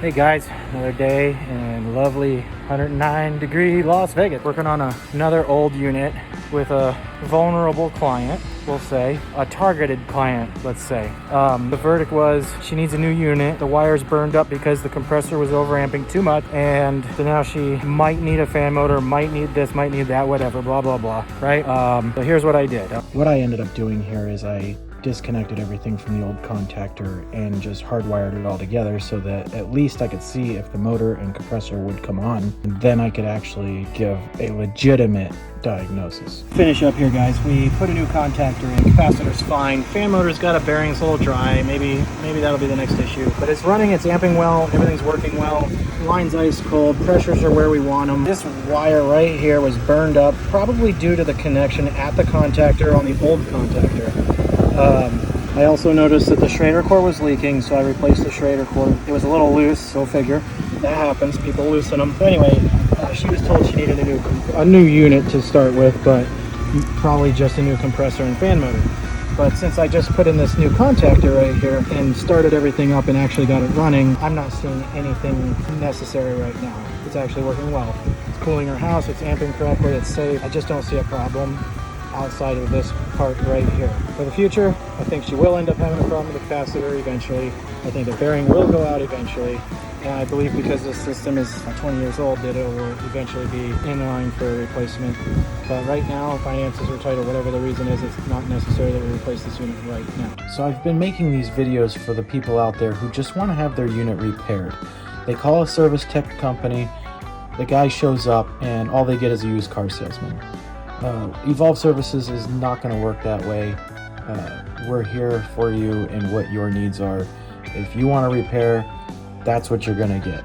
Hey guys, another day in lovely 109-degree Las Vegas. Working on another old unit with a vulnerable client, we'll say. A targeted client, let's say. The verdict was she needs a new unit. The wires burned up because the compressor was overamping too much, and so now she might need a fan motor, might need this, might need that, whatever, blah, blah, blah, right? So here's what I did. What I ended up doing here is I disconnected everything from the old contactor and just hardwired it all together so that at least I could see if the motor and compressor would come on, and then I could actually give a legitimate diagnosis. Finish up here, guys. We put a new contactor in. Capacitor's fine. Fan motor's got a bearing, it's a little dry. Maybe that'll be the next issue. But it's running, it's amping well, everything's working well. Line's ice cold, pressures are where we want them. This wire right here was burned up, probably due to the connection at the contactor on the old contactor. I also noticed that the Schrader core was leaking, so I replaced the Schrader core. It was a little loose, so figure that happens. People loosen them. So anyway, she was told she needed a new unit to start with, but probably just a new compressor and fan motor. But since I just put in this new contactor right here and started everything up and actually got it running, I'm not seeing anything necessary right now. It's actually working well. It's cooling her house, it's amping correctly, it's safe. I just don't see a problem outside of this part right here. For the future, I think she will end up having a problem with the capacitor eventually. I think the bearing will go out eventually. And I believe because this system is 20 years old that it will eventually be in line for a replacement. But right now, finances are tight or whatever the reason is, it's not necessary that we replace this unit right now. So I've been making these videos for the people out there who just want to have their unit repaired. They call a service tech company, the guy shows up, and all they get is a used car salesman. Evolve Services is not going to work that way. We're here for you and what your needs are. If you want to repair, that's what you're going to get.